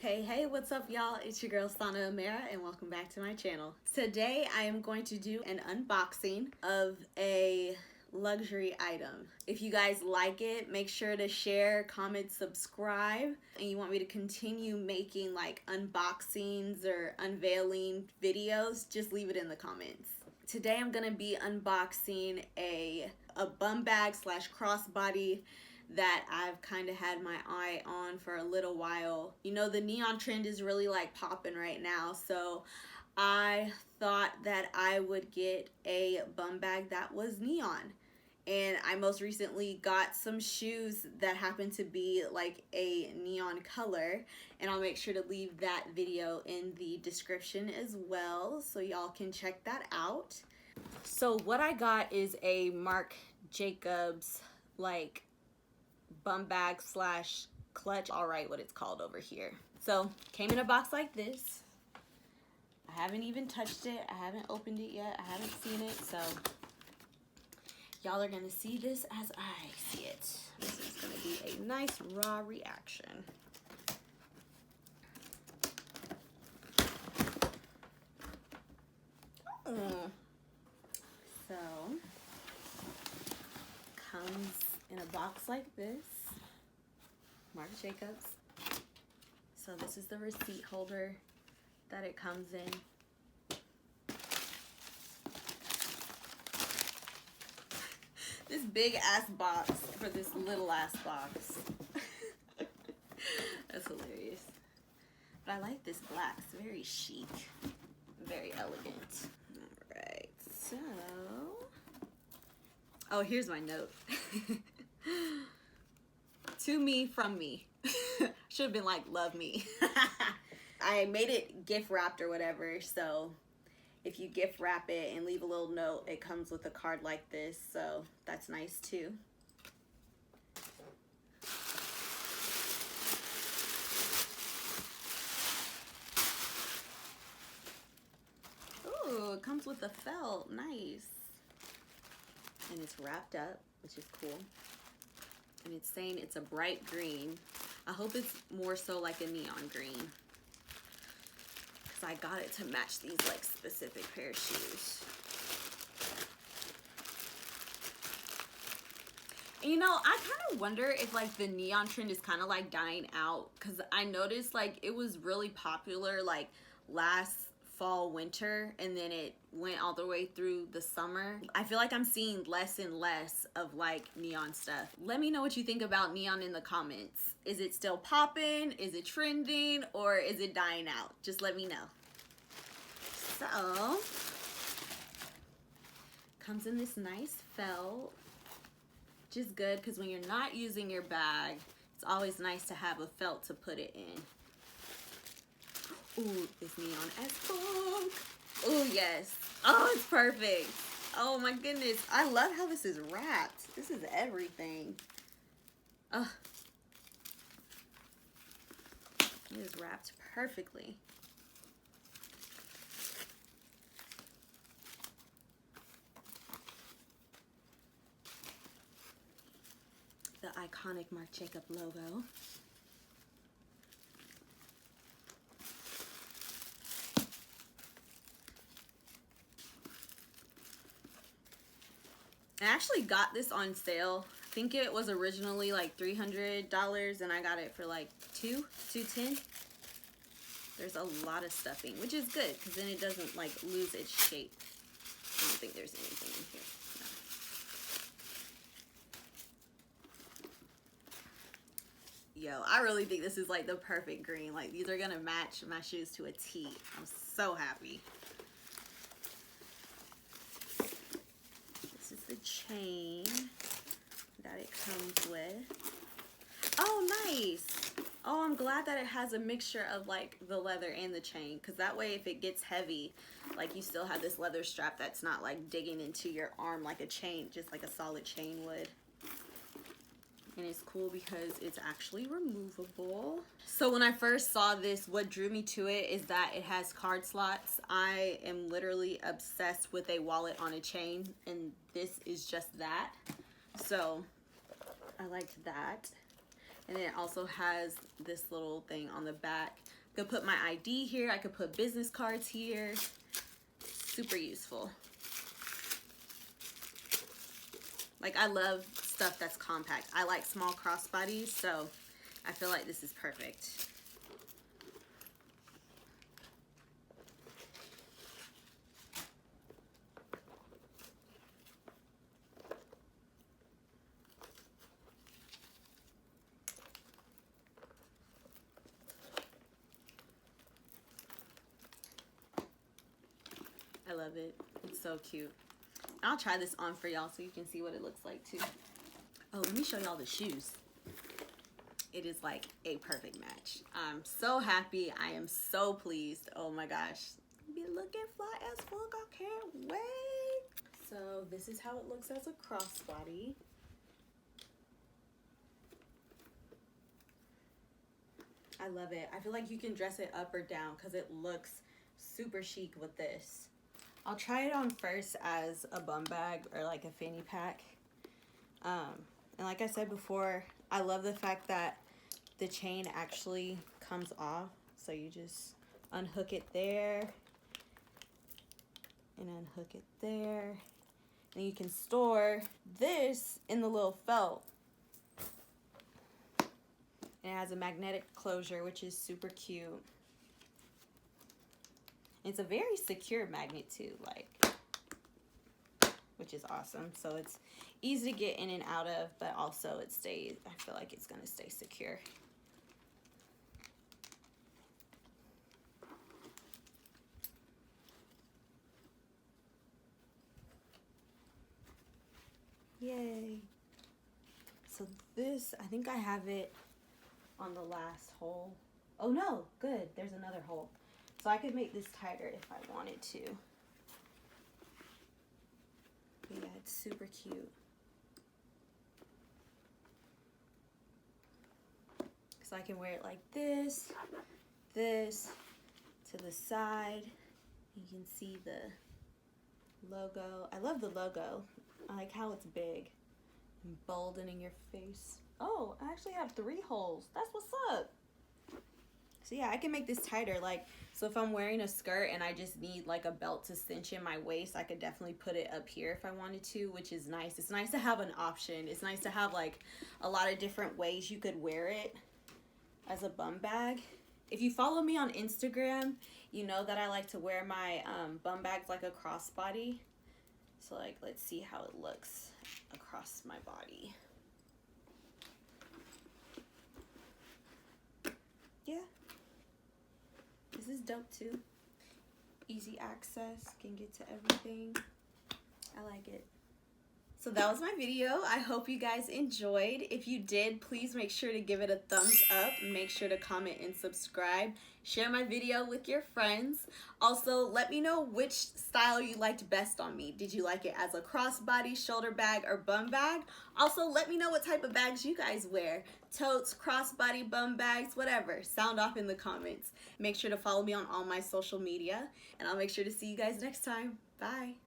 Hey, what's up y'all? It's your girl aanasmira and welcome back to my channel. Today I am going to do an unboxing of a luxury item. If you guys like it, make sure to share, comment, subscribe, and you want me to continue making like unboxings or unveiling videos, just leave it in the comments. Today I'm gonna be unboxing a bum bag slash crossbody that I've kind of had my eye on for a little while. You know, the neon trend is really like popping right now, so I thought that I would get a bum bag that was neon. And I most recently got some shoes that happen to be like a neon color, and I'll make sure to leave that video in the description as well so y'all can check that out. So what I got is a MARC JACOBS like bum bag slash clutch. I'll write what it's called over here. So came in a box like this. I haven't even touched it. I haven't opened it yet. I haven't seen it, so y'all are gonna see this as I see it. This is gonna be a nice raw reaction. So comes in a box like this. MARC JACOBS. So this is the receipt holder that it comes in. This big ass box for this little ass box. That's hilarious. But I like this black. It's very chic. Very elegant. Alright, so oh, here's my note. To me, from me. Should have been like, love me. I made it gift wrapped or whatever, so if you gift wrap it and leave a little note, it comes with a card like this, so that's nice too. Ooh, it comes with a felt. Nice. And it's wrapped up, which is cool. And it's saying it's a bright green. I hope it's more so like a neon green, because I got it to match these like specific pair of shoes. And, you know, I kind of wonder if like the neon trend is kind of like dying out, because I noticed like it was really popular like last fall, winter, and then it went all the way through the summer. I feel like I'm seeing less and less of like neon stuff. Let me know what you think about neon in the comments. Is it still popping? Is it trending? Or is it dying out? Just let me know. So, comes in this nice felt, which is good because when you're not using your bag, it's always nice to have a felt to put it in. Ooh, it's neon as fuck. Ooh, yes. Oh, it's perfect. Oh my goodness. I love how this is wrapped. This is everything. Ugh. It is wrapped perfectly. The iconic MARC JACOB logo. I actually got this on sale. I think it was originally like $300 and I got it for like $210. There's a lot of stuffing, which is good because then it doesn't like lose its shape. I don't think there's anything in here. No. Yo, I really think this is like the perfect green. Like these are gonna match my shoes to a T. I'm so happy. The chain that it comes with. Oh, nice. Oh, I'm glad that it has a mixture of like the leather and the chain, because that way if it gets heavy, like you still have this leather strap that's not like digging into your arm like a chain, just like a solid chain would. And it's cool because it's actually removable. So when I first saw this, what drew me to it is that it has card slots. I am literally obsessed with a wallet on a chain, and this is just that. So I liked that. And then it also has this little thing on the back I could put my ID here. I could put business cards here. Super useful. Like, I love stuff that's compact. I like small crossbodies, so I feel like this is perfect. I love it. It's so cute. I'll try this on for y'all so you can see what it looks like too. Oh, let me show y'all the shoes. It is like a perfect match. I'm so happy. I am so pleased. Oh my gosh. Be looking fly as fuck. I can't wait. So this is how it looks as a crossbody. I love it. I feel like you can dress it up or down because it looks super chic with this. I'll try it on first as a bum bag or like a fanny pack. And like I said before, I love the fact that the chain actually comes off. So you just unhook it there and unhook it there. And you can store this in the little felt. And it has a magnetic closure, which is super cute. It's a very secure magnet too, like, which is awesome. So it's easy to get in and out of, but also it stays, I feel like it's gonna stay secure. Yay. So this, I think I have it on the last hole. Oh no, good, there's another hole. So I could make this tighter if I wanted to. But yeah, it's super cute. So I can wear it like this, to the side. You can see the logo. I love the logo. I like how it's big and bold and in your face. Oh, I actually have 3 holes. That's what's up. So yeah, I can make this tighter. Like, so if I'm wearing a skirt and I just need like a belt to cinch in my waist, I could definitely put it up here if I wanted to, which is nice. It's nice to have an option. It's nice to have like a lot of different ways you could wear it as a bum bag. If you follow me on Instagram, you know that I like to wear my bum bags like a crossbody. So like, let's see how it looks across my body. Yeah. This is dope too. Easy access, can get to everything. I like it. So that was my video. I hope you guys enjoyed. If you did, please make sure to give it a thumbs up. Make sure to comment and subscribe. Share my video with your friends. Also, let me know which style you liked best on me. Did you like it as a crossbody, shoulder bag, or bum bag? Also, let me know what type of bags you guys wear. Totes, crossbody, bum bags, whatever. Sound off in the comments. Make sure to follow me on all my social media, and I'll make sure to see you guys next time. Bye.